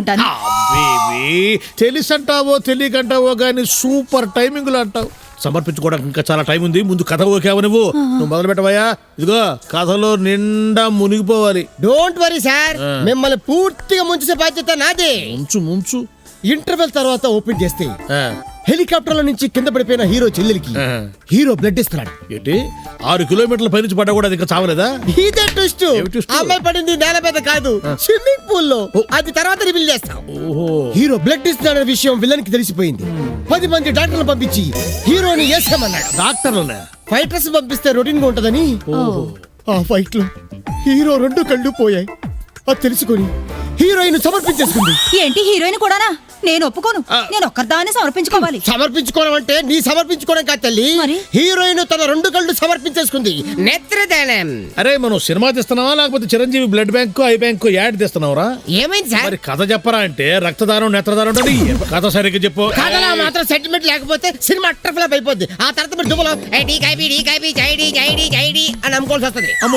ఉంటాను. తెలిసంటావో తెలియకంటావో గాని super timing లో అంటావు. సమర్పించుకోవడానికి ఇంకా చాలా టైం ఉంది. ముందు కథ ఓకేవా నువ్వు మొదలు పెట్టవయ్యా. ఇదిగో కథలో నిండా మునిగిపోవాలి. డోంట్ వరీ సార్, మిమ్మల్ని పూర్తిగా ముంచే బాధ్యత నాదే. ముంచు ముంచు. ఇంటర్వెల్ తర్వాత ఓపెన్ చేస్తే హెలికాప్టర్ లో నుంచి కింద పడిపోయిన హీరో చెల్లెలికి హీరో బ్లడ్ ఇస్తున్నాడు. ఏంటి 6 కిలోమీటర్ల పై నుంచి పడ్డా కూడా అది ఇంకా చావలేదా? ఇదే ట్విస్ట్. అమ్మాయి పడింది నేల మీద కాదు, స్విమ్మింగ్ పూల్ లో. అది తర్వాత రివీల్ చేస్తాం. హీరో బ్లడ్ ఇస్తున్నాడనే విషయం విలన్ కి తెలిసిపోయింది. 10 మంది డాక్టర్లు పంపించి హీరోని వేసామన్నాడు. డాక్టర్లనే ఫైటర్స్ పంపిస్తే రొటీన్ గా ఉంటదని. ఆ ఫైట్ లో హీరో 2 కళ్ళు పోయాయి. అది తెలుసుకొని హీరోయిన్ సమర్పించేసుకుంది. ఏంటి హీరోయిన్ కూడానా? నేను ఒప్పుకోను. నేను ఒక్కదాన్ని సమర్పించుకోవాలి. సమర్పించుకోవడం అంటే నీ సమర్పించుకోవడం కాదు తల్లి. హీరోయిన్ తన 2 కళ్ళు సమర్పించేసుకుంది. నేత్రదానం. అరే మనం సినిమా తీస్తున్నావా లేకపోతే Chiranjeevi blood bank eye bank ad తీస్తున్నావురా? ఏమైంది సార్? మరి కథ చెప్పరా అంటే రక్తదానం నేత్రదానం ఉంటుంది. కథ సరిగ్గా చెప్పు. కథలో మాత్రం సెంటిమెంట్ లేకపోతే సినిమా అట్టర్ ఫ్లాప్ అయిపోద్ది. ఆ తర్వాత మీరు డుబ్బలో అని అమ్ముకోవాల్సి వస్తుంది. అమ్మ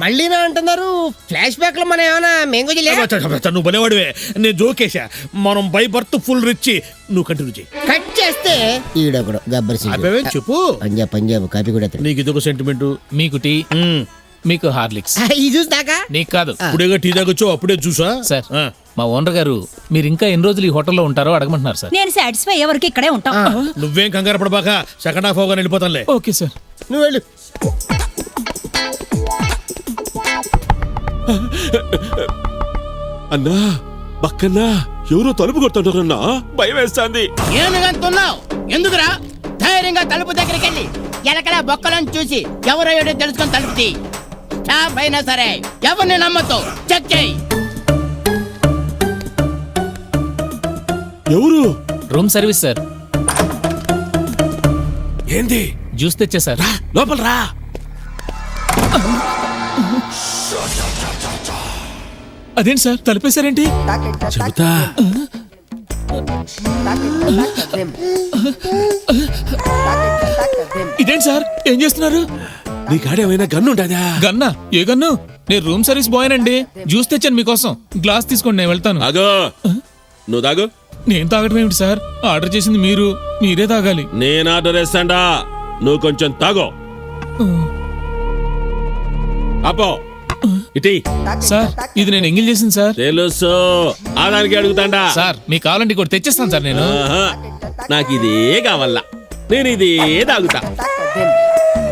మళ్ళీనా అంటున్నారు. ఫ్లాష్ బ్యాక్ లో మనం ఏమైనా మెంగోజీ నువ్వు బనేవాడివే. నేను జోకేశా. మనం బై బర్త్ ఫుల్ రిచ్. నువ్వు కంటిన్యూ చేయి. కట్ చేస్తే ఈడొకడు గబ్బర్ సింగ్ చెప్పు. పంజాబ్ కాపీ కూడా. నీకు ఇదొక సెంటిమెంట్. మీకు టీ, మీకు హార్లిక్స్. ఈ జ్యూస్ దాకా నీకు కాదు. ఇప్పుడేగా టీ తాగొచ్చు. అప్పుడే చూసా సార్. మా ఓనర్ గారు మీరు ఇంకా ఎన్ని రోజులు ఈ హోటల్లో ఉంటారో అడగమంటున్నారు సార్. నేను సాటిస్ఫై అయ్యే వరకు ఇక్కడే ఉంటాం. నువ్వేం కంగారు పడబాక. సెకండ్ హాఫ్ అవగానే వెళ్ళిపోతానులే. Okay sir. నువ్వు వెళ్ళు. అన్నా పక్కన్నా ఎవరో తలుపు కొడుతుంటారన్నా, భయం వేస్తాంది. ఏనుగంటున్నావు? ఎందుకురా? ధైర్యంగా తలుపు దగ్గరికి వెళ్ళి ఎలకలా బొక్కలను చూసి ఎవరో ఏడో తెలుసుకొని తలుపు తీ. అయినా సరే ఎవరిని నమ్మతో చెక్ చేయి. ఎవరు? Room service sir. ఏంది? జ్యూస్ తెచ్చా సార్. లోపల రా. అదేంటి సార్ తలుపేశారేంటి? చెబుతా. ఇదేంటి సార్ ఏం చేస్తున్నారు? నీ కాడేమైనా గన్ను ఉంటుందా? గన్నా? ఏ గన్ను? నేను రూమ్ సర్వీస్ బాయ్ అండి. జ్యూస్ తెచ్చాను మీకోసం. గ్లాస్ తీసుకోండి, నేను వెళ్తాను. ఆగో. నువ్వు తాగు. నేను తాగడం ఏమిటి సార్? ఆర్డర్ చేసింది మీరు, మీరే తాగాలి. నేను ఆర్డర్ చేస్తాండా, నువ్వు కొంచెం తాగో. అపో ఇటీ. సార్ ఇది నేను ఎంగిల్ చేసింది సార్. తెలుసు, ఆదానికి అడుగుతాండా. సార్ మీకు కావాలంటే కూడా తెచ్చేస్తాను సార్. నేను నాకు ఇదే కావాలా, నేను ఇదే తాగుతా.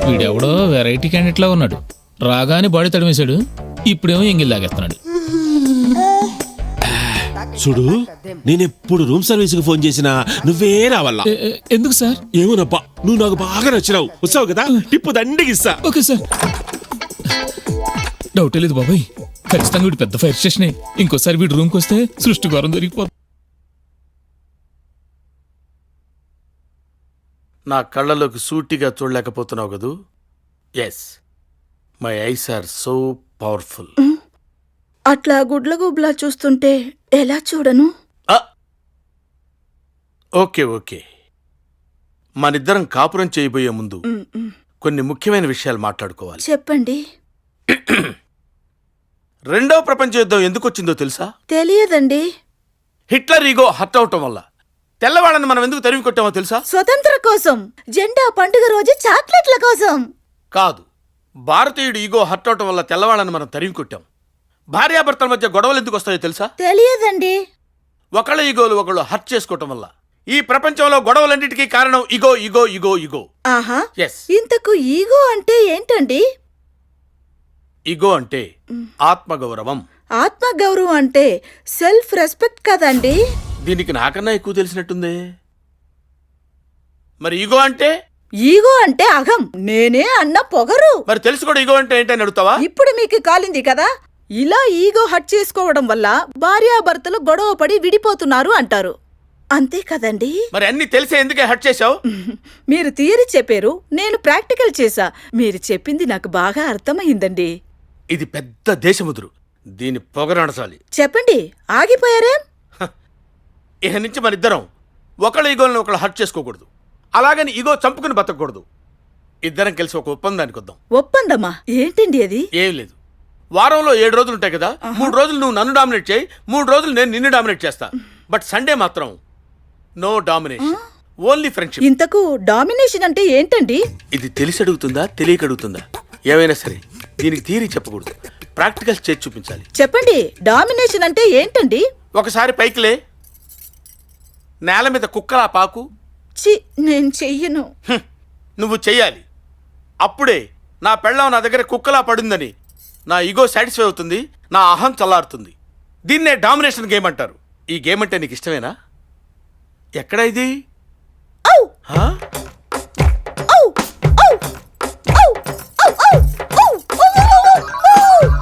వీడెవడో వెరైటీ క్యాండిడేట్ లా ఉన్నాడు. రాగానే బాడీ తడిమేశాడు, ఇప్పుడేమో ఎంగిల్ లాగేస్తున్నాడు. చూడు, నేనెప్పుడు రూమ్ సర్వీస్ కు ఫోన్ చేసినా నువ్వే రావాలా. ఎందుకు సార్? ఏమోనప్పా, నువ్వు నాకు బాగా నచ్చినావు. వస్తావు కదా, టిప్పు దండిగిస్తా. Okay sir. డౌటే లేదు బాబాయ్, ఖచ్చితంగా వీడు పెద్ద ఫైర్ స్టేషనే. ఇంకోసారి వీడు రూమ్కి వస్తే సృష్టి ఘోరం దొరికిపోతుంది. నా కళ్ళలోకి సూటిగా చూడలేకపోతున్నావు కదూ? Yes, my eyes are so powerful. అట్లా గుడ్ల గుబ్లా చూస్తుంటే ఎలా చూడను? ఓకే ఓకే, మనిద్దరం కాపురం చేయబోయే ముందు కొన్ని ముఖ్యమైన విషయాలు మాట్లాడుకోవాలి. చెప్పండి. రెండవ ప్రపంచ యుద్ధం ఎందుకు వచ్చిందో తెలుసా? తెలియదండి. హిట్లర్ ఈగో హర్ట్ అవటం వల్ల. తెల్లవాళ్ళని మనం ఎందుకు తరిమి కొట్టామో తెలుసా? స్వతంత్ర కోసం. జెండా పండుగ రోజు చాక్లెట్ల కోసం కాదు, భారతీయుడు ఈగో హర్ట్ అవటం వల్ల తెల్లవాళ్ళని మనం తరిమి కొట్టాం. భార్యాభర్తల మధ్య గొడవలు ఎందుకు వస్తాయో తెలుసా? తెలియదండి. ఒకళ్ళ ఈగోలు ఒకళ్ళు హర్ట్ చేసుకోవటం వల్ల. ఈ ప్రపంచంలో గొడవలన్నిటికీ కారణం ఈగో ఈగో ఈగో ఈగో. ఆహా, ఎస్. ఇంతకు ఈగో అంటే ఏంటండి? ఈగో అంటే ఆత్మగౌరవం. ఆత్మగౌరవం అంటే సెల్ఫ్ రెస్పెక్ట్ కదండి. దీనికి నాకన్నా ఎక్కువ తెలిసినట్టుందే. మరి ఈగో అంటే? ఈగో అంటే అహం, నేనే అన్న పొగరు. మరి తెలుసు కూడా ఈగో అంటే ఏంటని అడుగుతావా? ఇప్పుడు మీకు కాలింది కదా. ఇలా ఈగో హట్ చేసుకోవడం వల్ల భార్యాభర్తలు గొడవ పడి విడిపోతున్నారు అంటారు. అంతే కదండి. మరి అన్ని తెలిసే ఎందుకే హట్ చేశావు? మీరు థియరీ చెప్పారు, నేను ప్రాక్టికల్ చేశా. మీరు చెప్పింది నాకు బాగా అర్థమైందండి. ఇది పెద్ద దేశముదురు, దీని పొగరనసాలి. చెప్పండి, ఆగిపోయారేం? ఇక నుంచి మన ఇద్దరం ఒకళ్ళ ఈగోలను ఒకళ్ళు హర్ట్ చేసుకోకూడదు. అలాగని ఈగో చంపుకుని బతకూడదు. ఇద్దరం కలిసి ఒక ఒప్పందానికి వద్దాం. ఒప్పందమా? ఏంటండి అది? ఏం లేదు, వారంలో 7 రోజులు ఉంటాయి కదా, 3 రోజులు నువ్వు నన్ను డామినేట్ చేయి, 3 రోజులు నేను నిన్ను డామినేట్ చేస్తా. బట్ సండే మాత్రం నో డామినేషన్, ఓన్లీ ఫ్రెండ్షిప్. ఇంతకు డామినేషన్ అంటే ఏంటండి? ఇది తెలిసి అడుగుతుందా తెలియక అడుగుతుందా? ఏమైనా సరే దీనికి థియరీ చెప్పకూడదు, ప్రాక్టికల్స్ చేసి చూపించాలి. చెప్పండి, డామినేషన్ అంటే ఏంటండి? ఒకసారి పైకిలే, నేల మీద కుక్కలా పాకు. చి, నేను చెయ్యను. నువ్వు చెయ్యాలి. అప్పుడే నా పెళ్ళం నా దగ్గర కుక్కలా పడిందని నా ఈగో సాటిస్ఫై అవుతుంది, నా అహం చల్లారుతుంది. దీన్నే డామినేషన్ గేమ్ అంటారు. ఈ గేమ్ అంటే నీకు ఇష్టమేనా? ఎక్కడ ఇది? ఔ! హా? ఔ! ఔ! ఔ! ఔ! ఔ! ఔ!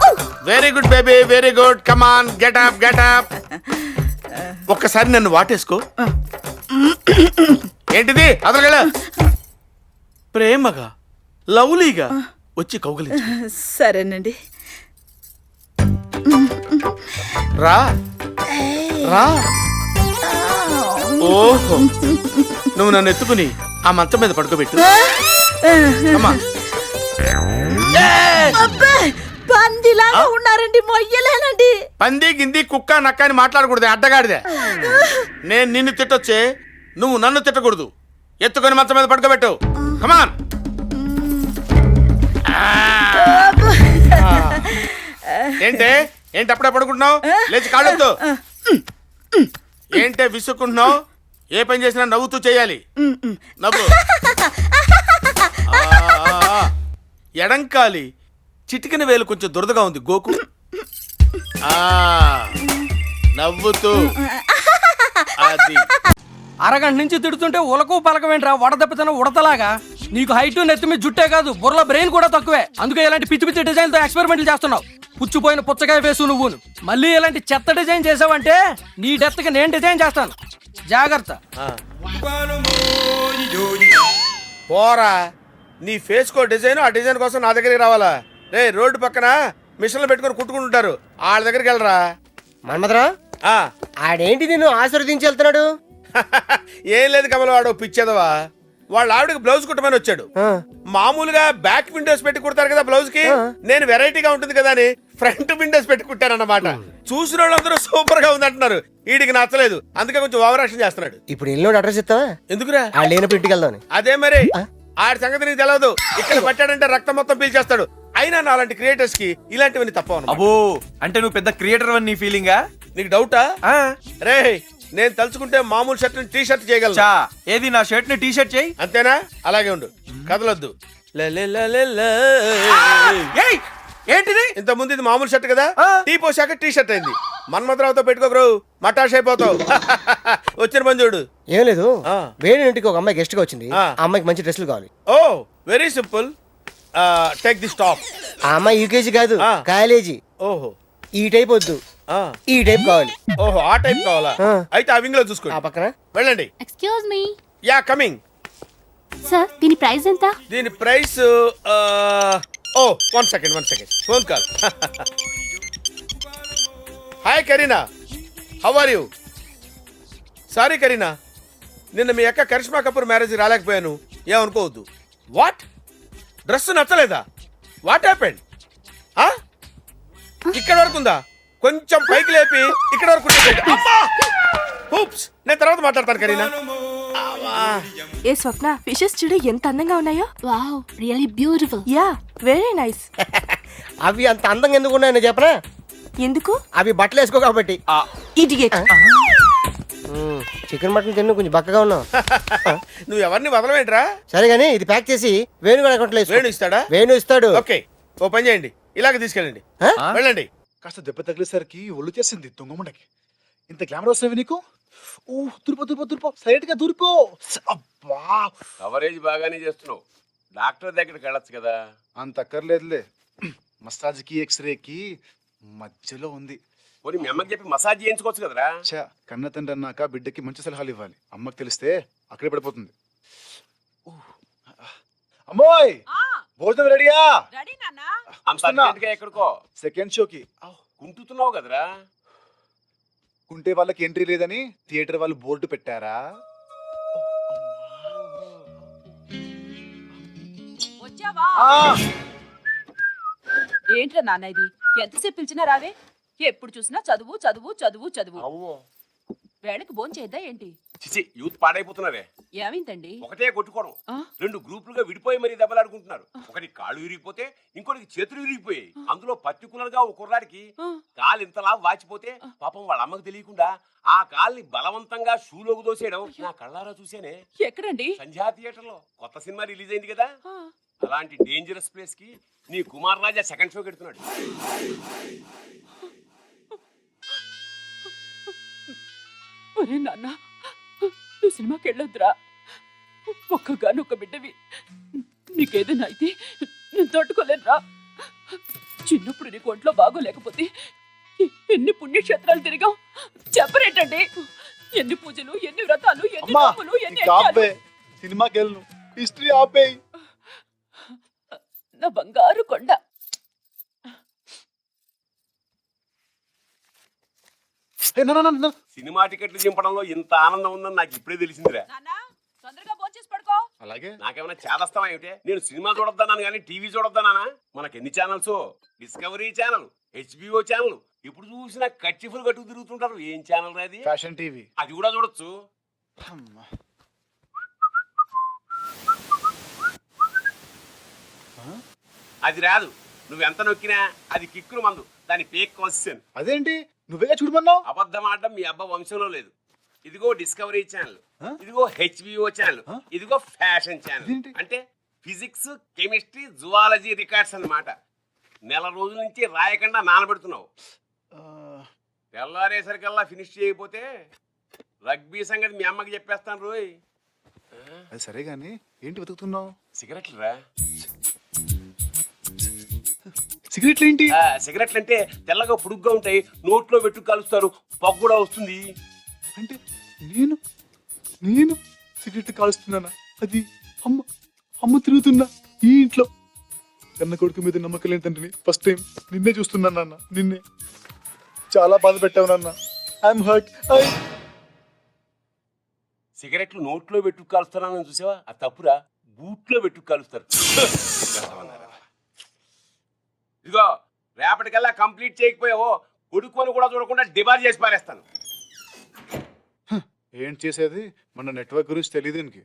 ఔ! Very good baby, very good. Come on, get up, get up. ఒక్కసారి నన్ను వాటేసుకో. ఏంటిది? అదరగల ప్రేమగా లవ్లీగా వచ్చి కౌగలించు. సరేనండి. రా రా. ఓహో, నువ్వు నన్ను ఎత్తుకుని ఆ మంచం మీద పడుకోబెట్టు. అమ్మా. అబ్బే, పందిలాగా ఉన్నారండి, మొయ్యలేనండి. పంది గింది కుక్క నక్క అని మాట్లాడకూడదు, అడ్డగాడిదే. నేను నిన్ను తిట్టొచ్చే, నువ్వు నన్ను తిట్టకూడదు. ఎత్తుకొని మంచం మీద పడుకోబెట్టు. కమాన్. ఏంటే ఏంటి అప్పుడే పడుకుంటున్నావు? లేచి కాళ్ళొద్దు. ఏంటే విసుక్కుంటున్నావు? ఏ పని చేసినా నవ్వుతూ చేయాలి. నవ్వు. ఎడంకాలి చిటికిన వేలు కొంచెం దురదగా ఉంది, గోకు. నవ్వుతూ. అది అరగంట నుంచి తిడుతుంటే ఉలకు పలకమేంట్రా, వడదెబ్బతన ఉడతలాగా. నీకు హైట్ నెత్తి మీద జుట్టే కాదు, బుర్రలో బ్రెయిన్ కూడా తక్కువే. అందుకే ఇలాంటి పిచ్చి పిచ్చి డిజైన్తో ఎక్స్పెరిమెంట్లు చేస్తున్నావు. పుచ్చిపోయిన పుచ్చకాయ వేసు నువ్వును. మళ్ళీ ఇలాంటి చెత్త డిజైన్ చేసావంటే నీ డెత్కి నేను డిజైన్ చేస్తాను, జాగ్రత్త. పోరా, నీ ఫేస్ కో డిజైన్, ఆ డిజైన్ కోసం నా దగ్గరికి రావాలా? రే, రోడ్డు పక్కన మిషన్లు పెట్టుకొని కుట్టుకుంటుంటారు, వాళ్ళ దగ్గరికి వెళ్ళరా. మన్మధరా, ఆడేంటి నిన్ను ఆశీర్వదించి వెళ్తున్నాడు? ఏం లేదు కమల, వాడు పిచ్చేదవా. వాళ్ళ ఆవిడకి బ్లౌజ్ కుట్టమని వచ్చాడు. మామూలుగా బ్యాక్ విండోస్ పెట్టి కుడతారు కదా బ్లౌజ్ కి, నేను వెరైటీగా ఉంటుంది కదా అని ఫ్రంట్ విండోస్ పెట్టి కుట్టానన్నమాట. చూసిన వాళ్ళందరూ సూపర్ గా ఉంది అంటున్నారు. వీడికి నచ్చలేదు, అందుకే కొంచెం ఓవరాక్షన్ చేస్తున్నాడు. ఇప్పుడు ఇల్లు అడ్రస్ ఇస్తావా? ఎందుకురా? ఆ లేనప్పుడు ఇంటికి వెళ్దాం. అదే మరి, ఆడి సంగతి నీకు తెలియదు. ఇక్కడ పట్టాడంటే రక్తం మొత్తం పీల్చేస్తాడు. అయినా నాలాంటి క్రియేటర్స్ కి ఇలాంటివన్నీ తప్పవు. అబ్బో, అంటే నువ్వు పెద్ద క్రియేటర్ అని నీ ఫీలింగా? నీకు డౌటా? రే, నేను తలుచుకుంటే మామూలు షర్ట్ టీ షర్ట్ చేయగలను. ఏది నా షర్ట్ ని టీ షర్ట్ చేయి. అంతేనా? అలాగే ఉండు, కదలొద్దు. ఏంటిది? ఇంత ముందు ఇది మామూలు షర్ట్ కదా, టీ పోసాక టీ షర్ట్ అయింది. మన్మథరావుతో పెట్టుకోకరు, మటాష్ అయిపోతావు. వచ్చిన పని చూడు. ఏం లేదు, వేరే ఇంటికి ఒక అమ్మాయి గెస్ట్ గా వచ్చింది. ఆ అమ్మాయికి మంచి డ్రెస్సులు కావాలి. Oh, very simple. Take this top. ఆ అమ్మాయి యూకేజీ కాదు, కాలేజీ. ఓహో, ఈ టైప్ వద్దు, ఈ టైప్ కావాలి. ఓహో, ఆ టైప్ కావాలా? అయితే ఆ వింగ్ లో చూసుకోండి. ఆ పక్కన వెళ్ళండి. Excuse me. Ya, coming. Sir, దీని ప్రైస్ ఎంత? దీని price oh, one second phone call. Hi Kareena, how are you? Sorry Kareena, నిన్న మీ అక్క కరిష్మా కపూర్ మ్యారేజ్ రాలేకపోయాను, ఏమనుకోవద్దు. వాట్? డ్రెస్ నచ్చలేదా? What happened? ఇక్కడ వరకు ఉందా? కొంచెం పైకి లేపి ఇక్కడ వరకు. నేను తర్వాత మాట్లాడతాను కరీనా. ఏ స్వప్న, ఫిషెస్ చూడు ఎంత అందంగా ఉన్నాయో. Wow, really beautiful. Yeah, very nice. అవి అంత అందంగా ఎందుకు ఉన్నాయని చెప్పనా? ఎందుకు? అవి బట్టలు వేసుకో కాబట్టి. ఇడియట్. చికెన్ మటన్ తిన్ను, కొంచెం బక్కగా ఉన్నావు. నువ్వు ఎవరిని వదలవేంట్రా? సరే గానీ ఇది ప్యాక్ చేసి వేణు అకౌంట్లో వేణు ఇస్తాడా? వేణు ఇస్తాడు. ఓకే, ఓ పని చేయండి, ఇలాగ తీసుకెళ్ళండి. వెళ్ళండి. కాస్త దెబ్బ తగిలేసరికి ఒళ్ళు చేసింది దొంగముండకి. ఇంత గ్లామర్ వస్తుంది నీకు? ఓ, దురిపో సైలెంట్ గా దూరిపో. అబ్బా, కవరేజ్ బాగానే చేస్తున్నావు. డాక్టర్ దగ్గరికి వెళ్ళొచ్చు కదా. అంత అక్కర్లేదులే. మసాజ్ కి ఎక్స్రే కి మధ్యలో ఉంది. పోనీ మీ అమ్మకి చెప్పి మసాజ్ చేయించుకోవచ్చు కదరా. కన్న తండ్రి అన్నాక బిడ్డకి మంచి సలహాలు ఇవ్వాలి. అమ్మకి తెలిస్తే అక్కడే పడిపోతుంది. అమ్మోయ్, భోజనం రెడీయా? ఎక్కడికో సెకండ్ షోకి కుంటున్నావు కదరా. కుంటే వాళ్ళకి ఎంట్రీ లేదని థియేటర్ వాళ్ళు బోర్డు పెట్టారా? ఏంట్రా నాన్న ఇది? ఎంతసేపు పిలిచినా రావే? ఎప్పుడు చూసినా చదువు చదువు చదువు చదువు. వేళకి భోంచేద్దా చేద్దా ఏంటి? చిచి యూత్ పాడైపోతున్నారే. ఏమైందండి? ఒకటే కొట్టుకోవడం, రెండు గ్రూపులుగా విడిపోయి మరీ దెబ్బలాడుకుంటున్నారు. ఒకటి కాళ్ళు విరిగిపోతే ఇంకోటికి చేతులు విరిగిపోయాయి. అందులో పర్టికులర్ గా ఒక కుర్రాడికి కాలు ఇంతలా వాచిపోతే పాపం వాళ్ళ అమ్మకు తెలియకుండా ఆ కాల్ని బలవంతంగా షూలోకి దోసేయడం నా కళ్ళారా చూసేనే. ఎక్కడండి? సంధ్యా థియేటర్ లో కొత్త సినిమా రిలీజ్ అయింది కదా. అలాంటి డేంజరస్ ప్లేస్ కి నీ కుమార్ రాజా సెకండ్ షో పెడుతున్నాడు. ఒరే నాన్న, నువ్వు సినిమాకి వెళ్ళొద్దురా. ఒక్కగానొక్క బిడ్డవి, నీకేదైనా అయితే నేను తట్టుకోలేనురా. చిన్నప్పుడు నీకు ఒంట్లో బాగోలేకపోతే ఎన్ని పుణ్యక్షేత్రాలు తిరిగాం చెప్పరేటండి. ఎన్ని పూజలు, ఎన్ని వ్రతాలు, ఎన్ని నోములు, ఎన్ని యజ్ఞాలు. సినిమాకి వెళ్ళను, హిస్టరీ ఆపేయి. నా బంగారు కొండ. సినిమా టికెట్లు చింపడంలో ఇంత ఆనందం ఉందని నాకు ఇప్పుడే తెలిసిందిరా. తొందరగా భోంచేసి పడుకో. అలాగే. నాకేమైనా చేదస్తావా ఏమిటే? నేను సినిమా చూడొద్దన్నాను కానీ టీవీ చూడొద్దన్నానా? మనకి ఎన్ని channels? Discovery channel, HBO channel, ఇప్పుడు చూసినా కచ్చిఫులు కట్టుకు తిరుగుతుంటారు. ఏం ఛానల్ అది? Fashion TV. అది కూడా చూడొచ్చు. అది రాదు, నువ్వెంత నొక్కినా అది కిక్కురు మందు. దాని పేక్ క్వశ్చన్. అదేంటి నువ్వే చూడమన్నావు? అబద్ధం ఆడడం మీ అబ్బా వంశంలో లేదు. ఇదిగో డిస్కవరీ ఛానల్, ఇదిగో HBO ఛానల్, ఇదిగో ఫ్యాషన్ ఛానల్. అంటే ఫిజిక్స్, కెమిస్ట్రీ, జువాలజీ రికార్డ్స్ అన్నమాట. నెల రోజుల నుంచి రాయకుండా నానబెడుతున్నావు. తెల్లారేసరికల్లా ఫినిష్ చేయకపోతే రగ్బీ సంగతి మీ అమ్మకి చెప్పేస్తాను రోయ్. అది సరే గాని ఏంటి వెతుకుతున్నావు? సిగరెట్లు రా. సిగరెట్లు ఏంటి? సిగరెట్లు అంటే తెల్లగా పొడుగ్గా ఉంటాయి, నోట్లో పెట్టు కాలుస్తారు, పొగ కూడా వస్తుంది. అంటే నేను సిగరెట్ కాలుస్తున్నానా? అది అమ్మ తిరుగుతున్నా ఈ ఇంట్లో. కన్న కొడుకు మీద నమ్మకం లేని తండ్రిని ఫస్ట్ టైం నిన్నే చూస్తున్నాను నాన్న. నిన్నే చాలా బాధ పెట్టావు నాన్న. I'm hurt. సిగరెట్లు నోట్లో పెట్టు కాలుస్తానని చూసావా? అది తప్పురా, బూట్లో పెట్టు కాలుస్తారు. ఇదిగో రేపటికల్లా కంప్లీట్ చేయకపోయావో కొడుకొని కూడా చూడకుండా డిబార్ చేసి పారేస్తాను. ఏం చేసేది? మన నెట్వర్క్ గురించి తెలియదు దీనికి.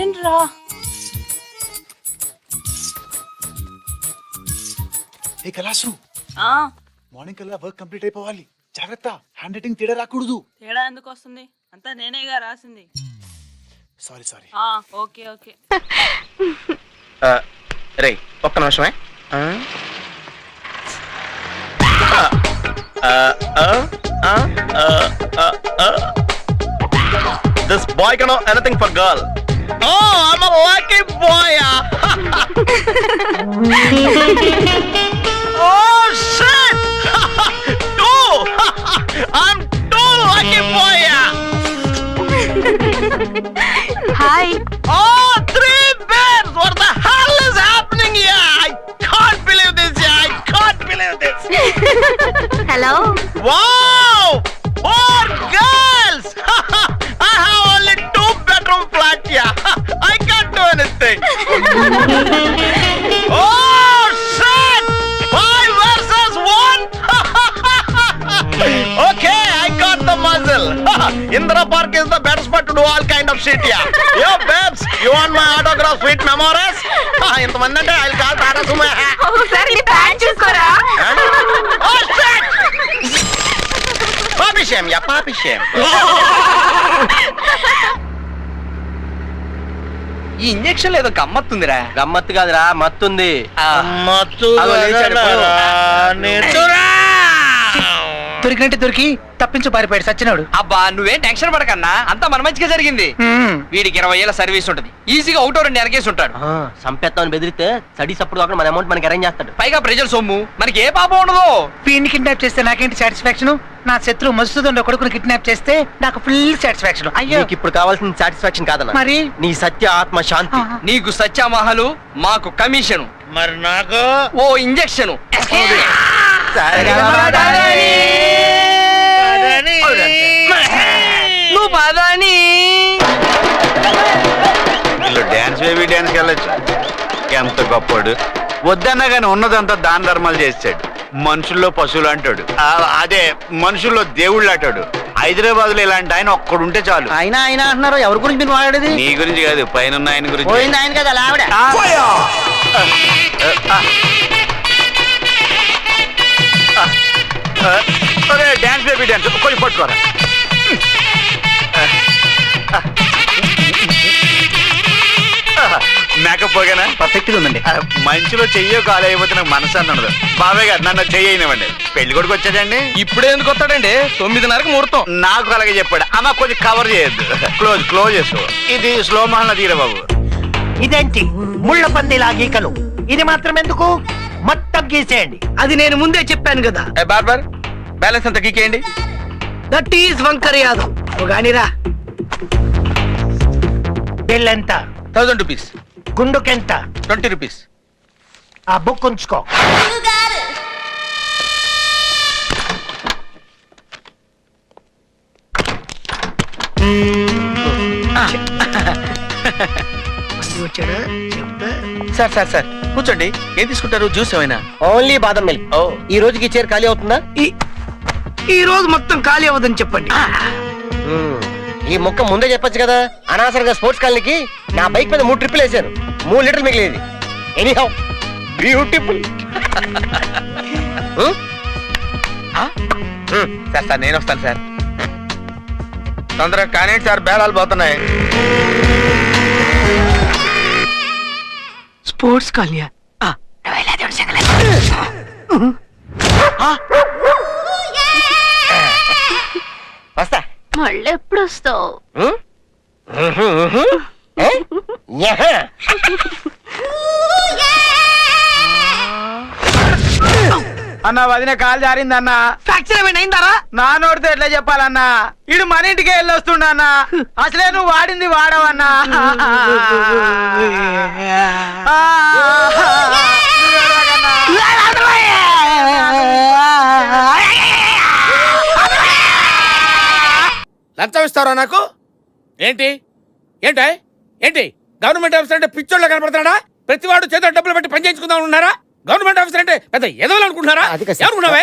ఏంట్రా? ఏ కలాసు, మార్నింగ్ కల్లా వర్క్ కంప్లీట్ అయిపోవాలి. జాగ్రత్త, హ్యాండ్ రైటింగ్ తేడా రాకూడదు. తేడా ఎందుకు వస్తుంది? అంతా నేనేగా రాసింది. సారీ. Okay okay. రే ఒక్క నిమిషమే. This boy can know anything for girl. Oh, I'm a lucky boy. Oh shit! I'm too lucky boy. Hi. Oh, 3 bears! What the hell is happening here? I can't believe this. I can't believe this. Hello. Wow! 4 girls! I have only 2-bedroom flat here. I can't do anything. Oh shit! 5 versus 1. Okay, I got the muzzle. Indra Park is the best spot to do all kind of shit here. Yo, babes, you want my autograph sweet memories? ఇంతమంది అంటే I'll call Tata Suma. ఒకసారి నీ pant చూసుకోరా. Oh shit! Papi shame, yeah, papi shame. ఈ injection ఏదో గమ్మత్తుందిరా. గమ్మత్తు కాదురా, మత్తుంది. దొరికినట్టు దొరికి తప్పించు పారిపోయాడు సచ్చినాడు. అబ్బా నువ్వేం టెన్షన్ పడకన్నా, అంతా మన మంచిగా జరిగింది. వీడికి 20 ఏళ్ళ సర్వీస్ ఉంటుంది, ఈజీగా ఒకటో 2 ఎనకేసి ఉంటాడు. సంపేత్తామని బెదిరితే స్టడీ సప్పుడు అక్కడ మన అమౌంట్ మనకి అరేంజ్ చేస్తాడు. పైగా ప్రజల సొమ్ము, మనకి ఏ పాపం ఉండదు. వీడిని కిడ్నాప్ చేస్తే నాకేంటి సాటిస్ఫాక్షన్? నా శత్రువు మధుసూదన్ కొడుకుని కిడ్నాప్ చేస్తే నాకు ఫుల్ సాటిస్ఫాక్షన్. అయ్యో, ఇప్పుడు కావాల్సిన సాటిస్ఫాక్షన్ కాదన్న, మరి నీ సత్య ఆత్మ శాంతి. నీకు సత్యామహలు, మాకు కమిషను. మరి నాకు ఓ ఇంజెక్షన్. నువ్వు బాధాని డాన్స్ బేబీ డాన్స్ వెళ్ళొచ్చు. ఎంత గొప్పడు, వద్దన్నా కానీ ఉన్నదంతా దాన ధర్మాలు చేస్తాడు. మనుషుల్లో పశువులు అంటాడు, అదే మనుషుల్లో దేవుళ్ళు అంటాడు. హైదరాబాద్ లో ఇలాంటి ఆయన ఒక్కడుంటే చాలు. ఆయన ఆయన అంటున్నారు, ఎవరి గురించి మీరు మాట్లాడేది? నీ గురించి కాదు, పైన ఉన్న ఆయన గురించి. పోయింది ఆయన కదా ఆవిడ. డాన్స్ బేబీ డాన్స్ కొంచెం పట్టుకోరా. మేకప్ పోగానా? పర్ఫెక్ట్ గా ఉందండి. మంచిలో చెయ్యో కాలు అయిపోతే నాకు మనసు అన్నది. బాబాయ్ గారు నన్ను చెయ్యనివ్వండి. పెళ్లి కొడుకు వచ్చాడండి. ఇప్పుడే ఎందుకు వస్తాడండి? 9:30కి ముహూర్తం. నాకు అలాగే చెప్పాడు. అమ్మ కొంచెం కవర్ చేయొద్దు, క్లోజ్ చేసుకో. ఇది స్లో మోహన్ తీర బాబు. ఇదేంటి ముళ్ళ పందిలా గీకలు? ఇది మాత్రం ఎందుకు? మొత్తం గీసేయండి. అది నేను ముందే చెప్పాను కదా. బార్బర్ బ్యాలెన్స్ అంతా గీకేయండి. That is Vankar Yadav. గానిరా బిల్ ఎంత? 1000 రూపీస్. గుండుకెంత? 20 రూపీస్. ఆ బుక్ ఉంచుకో. వచ్చాడా? సార్ సార్ సార్ కూర్చోండి. ఏం తీసుకుంటారు? జ్యూస్ ఏమైనా? ఓన్లీ బాదం మిల్క్. ఈ రోజుకి చైర్ ఖాళీ అవుతుందా? ఈ రోజు మొత్తం ఖాళీ అవ్వదని చెప్పండి. ఈ మొక్క ముందే చెప్పొచ్చు కదా. అనవసరంగా స్పోర్ట్స్ కాలనీకి నా బైక్ మీద 3 ట్రిప్పులు వేసాను. 3 లీటర్లు మిగిలేదు. Anyhow beautiful. సార్ సార్ నేను వస్తాను సార్. తొందరగా కానీ సార్, బేళాలు పోతున్నాయి. స్పోర్ట్స్ కాలనీ వస్తా. మళ్ళీ ఎప్పుడు వస్తావు? అన్న వదిన కాలు జారింది అన్న. ఫ్రాక్చర్ ఏమైనా అయిందారా? నా నోటితో ఎట్లా చెప్పాలన్నా? ఇడు మన ఇంటికే వెళ్ళి వస్తుండన్నా. అసలే నువ్వు వాడింది వాడవన్నా. లంచం ఇస్తారా నాకు? ఏంటి ఏంటి ఏంటి గవర్నమెంట్ ఆఫీసర్ అంటే పిచ్చోళ్ళ కనపడుతున్నాడా? ప్రతివాడు చేతిలో డబ్బులు పెట్టి పని చేయించుకుందాం ఉన్నారా? గవర్నమెంట్ ఆఫీసర్ అంటే పెద్ద ఎదవలు అనుకుంటున్నారా? ఎవరుకున్నావే?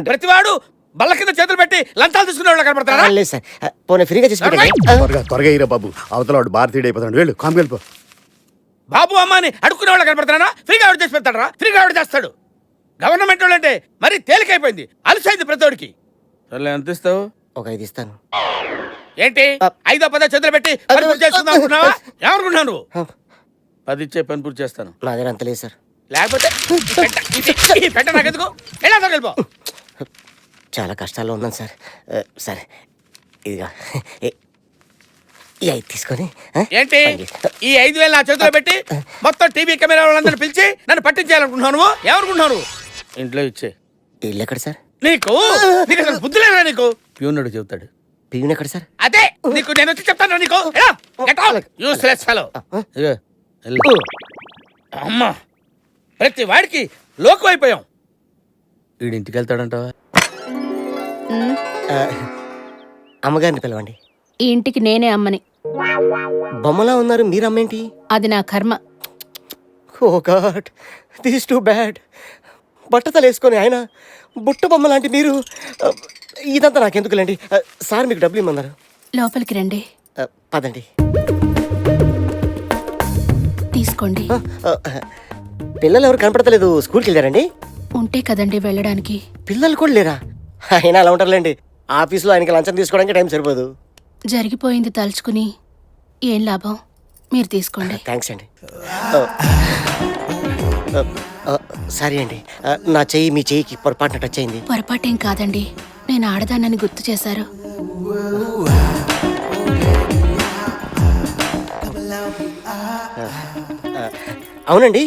ప్రతివాడు బల్ల కింద చేతులు పెట్టి లంచాలు తీసుకునే వాళ్ళు కనపడతారా? త్వరగా ఇరా బాబు, అవతల వాడు భారతీయుడు అయిపోతాడు. వెళ్ళు కామ్ వెళ్ళిపో. బాబు అమ్మ అని అడుక్కునే వాళ్ళు కనపడతారా? ఫ్రీగా ఆవిడ చేసి పెడతాడరా? ఫ్రీగా ఆవిడ చేస్తాడు. గవర్నమెంట్ వాళ్ళు అంటే మరీ తేలికైపోయింది, అలసైంది ప్రతివాడికి. సర్లే, ఎంత ఇస్తావు? ఒక 5 ఇస్తాను. ఏంటి 5 10 చేతులు పెట్టి పని పూర్తి చేసుకుందాం అనుకున్నావా? ఏమనుకున్నావు నువ్వు? 10 ఇచ్చే పని పూర్తి చేస్తాను. నా దగ్గర అంత లేదు సార్. లేకపోతే ఈ పెట్ట నాకెందుకు? ఎలా వెళ్ళిపో. చాలా కష్టాల్లో ఉన్నాను సార్. సరే ఇదిగా ఈ 5 తీసుకొని. ఏంటి ఈ 5,000 నా చేతిలో పెట్టి మొత్తం టీవీ కెమెరా వాళ్ళందరినీ పిలిచి నన్ను పట్టించాలనుకుంటున్నావు నువ్వు? ఏమనుకుంటున్నావు నువ్వు? ఇంట్లో ఇచ్చే. ఇల్లు ఎక్కడ సార్? నీకు అసలు బుద్ధి లేదా? నీకు ప్యూనుడు చెబుతాడు. పియూన్ ఎక్కడ సార్? అదే నీకు నేను వచ్చి చెప్తాను. నీకు యూస్లెస్ ఫెలో. అమ్మా, ప్రతి వాడికి లోకు అయిపోయాం. వీడింటికి వెళ్తాడంటావా? అమ్మగారిని పిలవండి. ఈ ఇంటికి నేనే అమ్మని. బొమ్మలా ఉన్నారు, మీరు అమ్మేంటి? అది నా కర్మ. ఓ గాడ్, దిస్ టూ బ్యాడ్. బట్టతలు వేసుకొని ఆయన బుట్ట బొమ్మ లాంటి మీరు. ఇదంతా నాకెందుకులేండి. సార్ మీకు డబ్బులు ఇమ్మన్నారు. లోపలికి రండి. పదండి. తీసుకోండి. పిల్లలు ఎవరు కనపడతలేదు, స్కూల్కి వెళ్ళారండి? ఉంటే కదండి వెళ్ళడానికి. పిల్లలు కూడా లేరా? అయినా అలా ఉంటారులేండి. ఆఫీస్లో ఆయనకి లంచం తీసుకోవడానికి టైం సరిపోదు. జరిగిపోయింది తలుచుకుని ఏం లాభం? మీరు తీసుకోండి. థ్యాంక్స్ అండి. సారీ అండి, నా చెయ్యి మీ చెయ్యికి పొరపాటున టచ్ అయింది. పొరపాటేం కాదండి, నేను ఆడదానని గుర్తు చేశారు. అవునండి,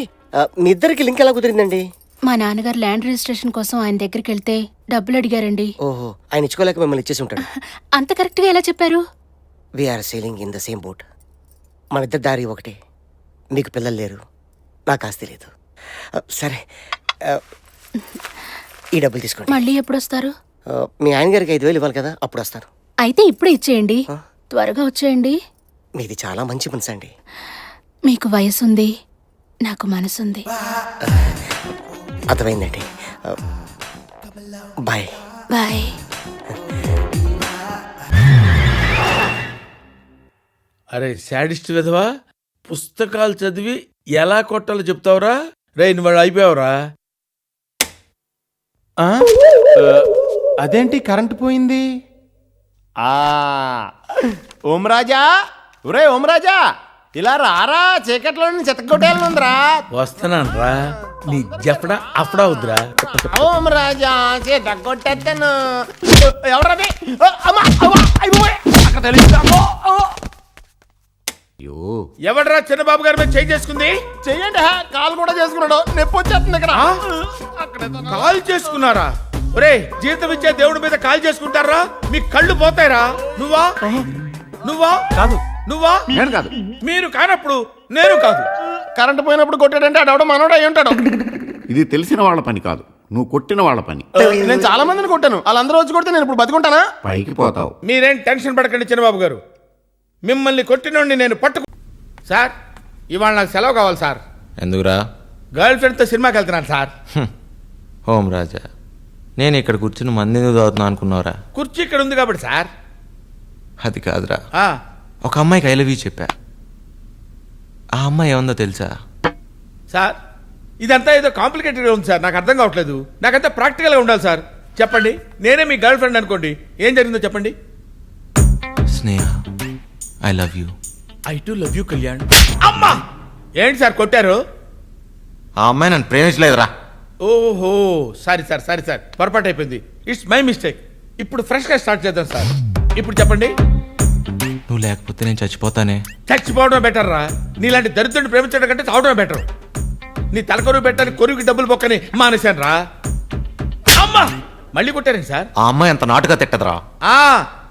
మీ ఇద్దరికి లింక్ ఎలా కుదిరిందండి? మా నాన్నగారు ల్యాండ్ రిజిస్ట్రేషన్ కోసం ఆయన దగ్గరికి వెళ్తే డబ్బులు అడిగారండి. ఓహో, ఆయన ఇచ్చుకోలేక మిమ్మల్ని ఇచ్చేసి ఉంటాడు. అంత కరెక్ట్ గా ఎలా చెప్పారు? We are sailing in the same boat. మన ఇద్దరు దారి ఒకటే. మీకు పిల్లలు లేరు, నాకు ఆస్తి లేదు. సరే ఈ డబ్బులు తీసుకోండి. మళ్ళీ ఎప్పుడు వస్తారు? మీ ఆయన గారికి 5,000 ఇవ్వాలి కదా, అప్పుడు వస్తాను. అయితే ఇప్పుడే ఇచ్చేయండి, త్వరగా వచ్చేయండి. మీది చాలా మంచి మనసు అండి. మీకు వయసుంది, నాకు మనసుంది. అర్థమైందండి. బాయ్. బాయ్. అరే శాడిస్ట్ విధవా, పుస్తకాలు చదివి ఎలా కొట్టాలో చెప్తావురా? రే నువ్వు వాడు అయిపోయావురా. అదేంటి కరెంటు పోయింది? ఓం రాజా, ఒరే ఓం రాజా, ఇలా రారా, చీకట్లో చెత్తకొట్టేయాలనుందిరా. వస్తున్నాను రా, నీ జఫడా అఫడా వద్దురా. ఓం రాజా చెత్తకొట్టేస్తాను. ఎవరది? ఎవడరా చిన్నబాబు గారి మీద చేయి చేసుకుంది? చెయ్యండి, కాలు కూడా చేసుకున్నాడు, నొప్పి వచ్చేస్తుంది ఇక్కడ. కాల్ చేసుకున్నారా? ఒరే జీతం ఇచ్చే దేవుడి మీద కాల్ చేసుకుంటారా? మీ కళ్ళు పోతాయిరా. నువ్వా నువ్వా కాదు, నువ్వా నేను కాదు. మీరు కానప్పుడు నేను కాదు. కరెంటు పోయినప్పుడు కొట్టాడంటే ఆడవడం మనోడు అయి ఉంటాడు. ఇది తెలిసిన వాళ్ళ పని కాదు, నువ్వు కొట్టిన వాళ్ళ పని. నేను చాలా మందిని కొట్టాను, వాళ్ళందరూ వచ్చి కొడితే నేను ఇప్పుడు బతికుంటానా? పైకి పోతావు. మీరేం టెన్షన్ పడకండి చిన్నబాబు గారు, మిమ్మల్ని కొట్టినోడిని నేను పట్టుకు. సార్ ఇవాళ నాకు సెలవు కావాలి సార్. ఎందుకురా? గర్ల్ ఫ్రెండ్తో సినిమాకి వెళ్తున్నాను సార్. ఓం రాజా, నేను ఇక్కడ కూర్చుని మంది ఎందుకు చదువుతున్నా అనుకున్నావురా? కుర్చీ ఇక్కడ ఉంది కాబట్టి సార్. అది కాదురా, ఆ, ఒక అమ్మాయికి ఐ లవ్ యూ చెప్పా. ఆ అమ్మాయి ఏముందో తెలుసా? సార్ ఇదంతా ఏదో కాంప్లికేటెడ్గా ఉంది సార్, నాకు అర్థం కావట్లేదు. నాకంతా ప్రాక్టికల్గా ఉండాలి సార్. చెప్పండి, నేనే మీ గర్ల్ ఫ్రెండ్ అనుకోండి, ఏం జరిగిందో చెప్పండి. Sneha, I love you. I too love you Kalyan. అమ్మా ఏంటి సార్ కొట్టారు? ఆ అమ్మాయి నన్ను ప్రేమించలేదురా. ఓహో సారీ సార్, సారీ సార్, పొరపాటు అయిపోయింది. It's my mistake. ఇప్పుడు ఫ్రెష్గా స్టార్ట్ చేద్దాం సార్. ఇప్పుడు చెప్పండి. నువ్వు లేకపోతే నేను చచ్చిపోతానే. చచ్చిపోవడం బెటర్ రా, నీలాంటి దరిద్రుడిని ప్రేమించడం కంటే చావడమే బెటర్. నీ తలకొరువు పెట్టని కొరువుకి డబ్బులు పొక్కని మానేశాను రా. అమ్మా మళ్ళీ కొట్టారండి సార్. ఆ అమ్మాయి అంత నాటుగా తిట్టదురా. ఆ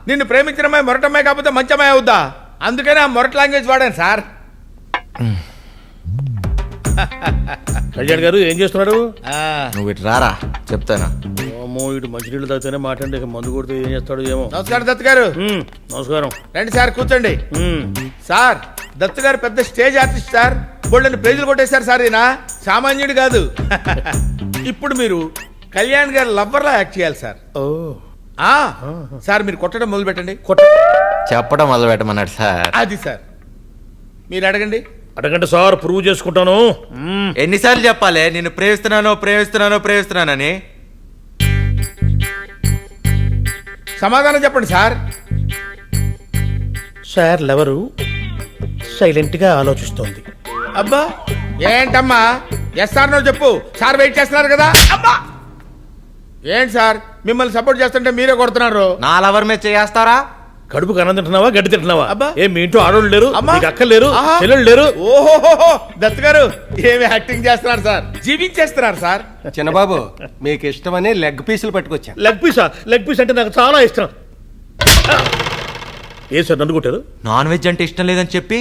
నిన్ను ప్రేమించిన అమ్మాయి మొరటమ్మాయి కాకపోతే మంచి అమ్మాయి అవుద్దా? అందుకనే ఆ మొరట లాంగ్వేజ్ వాడాను సార్. కళ్యాణ్ గారు ఏం చేస్తున్నారు? నువ్వు ఇటు రారా, చెప్తానా. అమ్మో, ఇటు మంచినీళ్ళు తాగితేనే మాట్లాడి, మందు కొడితే ఏం చేస్తాడు ఏమో. నమస్కారం దత్తు గారు. నమస్కారం. రండి సార్, కూర్చోండి. సార్ దత్తు గారు పెద్ద స్టేజ్ ఆర్టిస్ట్ సార్, బోళ్ళని ప్రైజులు కొట్టేశారు సార్. ఈయన సామాన్యుడు కాదు. ఇప్పుడు మీరు కళ్యాణ్ గారు లవ్వర్లా యాక్ట్ చేయాలి సార్. సార్ మీరు కొట్టడం మొదలు పెట్టండి. చెప్పడం మొదలు పెట్టమన్నాడు సార్. అది సార్ మీరు అడగండి. అడగండి సార్, ప్రూవ్ చేసుకుంటాను. ఎన్నిసార్లు చెప్పాలి నిన్ను ప్రేమిస్తున్నాను ప్రేమిస్తున్నాను ప్రేమిస్తున్నానని? సమాధానం చెప్పండి సార్. సార్ లెవరు సైలెంట్ గా ఆలోచిస్తోంది. అబ్బా ఏంటమ్మా, ఎస్ సార్ నో చెప్పు. సార్ వెయిట్ చేస్తున్నారు కదా. అబ్బా ఏంటి సార్ మిమ్మల్ని సపోర్ట్ చేస్తుంటే మీరే కొడుతున్నారు. నా లవర్ మీద చేస్తారా? కడుపుకి అన్నం తింటున్నావా, గడ్డి తింటున్నావా? అబ్బా. ఏం మీ ఇంట్లో ఆడోళ్ళు లేరు, అమ్మా. మీకు అక్కలు లేరు, ఆహా. చెల్లెళ్ళు లేరు? ఓహో దత్ గారు ఏమి యాక్టింగ్ చేస్తున్నారు సార్, జీవించేస్తున్నారు సార్. చిన్నబాబు మీకు ఇష్టమని లెగ్ పీసులు పట్టుకొచ్చాను. లెగ్ పీసా? లెగ్ పీస్ అంటే నాకు చాలా ఇష్టం. ఏ సార్ నన్ను కొట్టారు? నాన్ వెజ్ అంటే ఇష్టం లేదని చెప్పి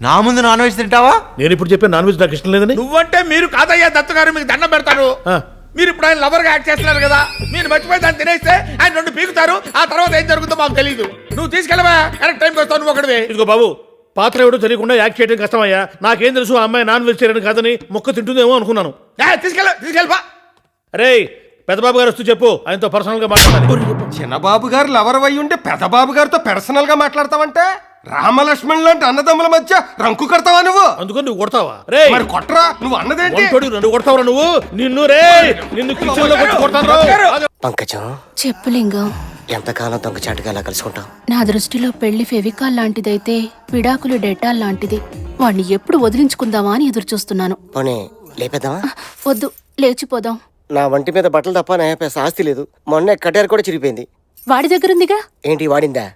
నా ముందు నాన్ వెజ్ తింటావా? నేను ఇప్పుడు చెప్పాను నాన్ వెజ్ నాకు ఇష్టం లేదని. నువ్వంటే మీరు కాదయ్యా దత్తు గారు, మీకు దండం పెడతారు. మీరు ఇప్పుడు ఆయన లవర్ గా యాక్ట్ చేస్తున్నారు కదా, మీరు మర్చిపోయి దాన్ని తినేస్తే ఆయన 2 పీకుతారు. ఆ తర్వాత ఏం జరుగుతుందో మాకు తెలియదు. నువ్వు తీసుకెళ్ళవా, కరెక్ట్ టైంకి వస్తావు నువ్వు ఒకటివే. ఇదిగో బాబు, పాత్ర ఎవడో తెలియకుండా యాక్ట్ చేయడం కష్టమయ్యా. నాకేం తెలుసు ఆ అమ్మాయి నాన్ వెజిటేరియన్ కాదని, మొక్క తింటుందేమో అనుకున్నాను. తీసుకెళ్ళబా. అరే పెద్దబాబు గారు వస్తూ చెప్పు, ఆయనతో పర్సనల్ గా మాట్లాడాలి. చిన్నబాబు గారు లవర్ అయి ఉంటే పెద్దబాబు గారితో పర్సనల్ గా మాట్లాడతావంటే రామలక్ష్మణ్ లాంటి అన్నదమ్ముల మధ్య రంకు కడతావా నువ్వు? అందుకని నువ్వు కొడతావా? రే మరి కొట్టరా, నువ్వు అన్నదేంటి? నువ్వు కొడతావరా? నువ్వు నిన్ను రే నిన్ను కిచెన్ లో కొడతాను. పంకజం చెప్పు లింగం. ఎంతకాలం దొంగచాటుగా అలా కలుసుకుంటాం? నా దృష్టిలో పెళ్లి ఫెవికాల్ లాంటిదైతే విడాకులు డెటాల్ లాంటిది. వాణ్ణి ఎప్పుడు వదిలించుకుందామా అని ఎదురు చూస్తున్నాను. పోనీ లేపేద్దామా? వద్దు, లేచిపోదాం. నా వంటి మీద బట్టలు తప్ప నా ఆస్తి లేదు. మొన్న కటారు కూడా చిరిగిపోయింది. వాడి దగ్గరుందిగా. ఏంటి వాడిందా?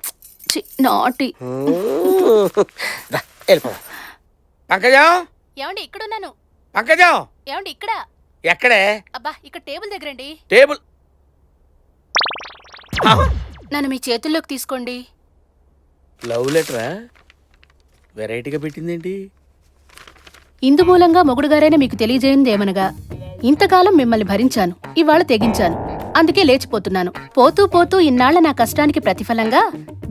నాటి. వెళ్ళిపో. పంకజం ఏమండి ఇక్కడున్నాను. పంకజం ఏమండి ఇక్కడ? ఎక్కడే? అబ్బా ఇక్కడ టేబుల్ దగ్గరండి. టేబుల్. నన్ను మీ చేతుల్లోకి తీసుకోండి. లవ్ లెటరా? వెరైటీగా పెట్టిందేంటి? ఇందు మూలంగా మొగుడుగారైనా మీకు తెలియజేయందేమనగా ఇంతకాలం మిమ్మల్ని భరించాను, ఇవాళ తెగించాను. అందుకే లేచిపోతున్నాను. పోతూ పోతూ ఇన్నాళ్ల నా కష్టానికి ప్రతిఫలంగా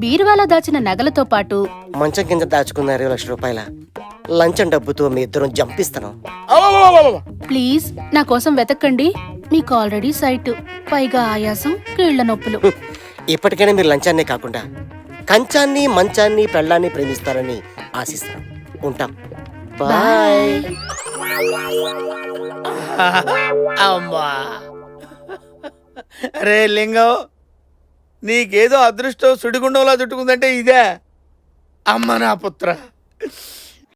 బీరువాలో దాచిన నగలతో పాటు మంచం కింద దాచుకున్న 20 లక్షల రూపాయల లంచం డబ్బుతో మీ ఇద్దరం జంపిస్తాను. ప్లీజ్ నా కోసం వెతక్కండి. మీకు ఆల్రెడీ సైట్, పైగా ఆయాసం, కీళ్ల నొప్పులు. ఇప్పటికైనా మీరు లంచాన్నే కాకుండా కంచాన్ని, మంచాన్ని, పెళ్ళాన్ని ప్రేమిస్తారని ఆశిస్తాను. ఉంటాం. బాయ్. అమ్మా రే లింగం, నీకేదో అదృష్టం సుడిగుండంలా చుట్టుకుందంటే ఇదే. అమ్మ నా పుత్ర,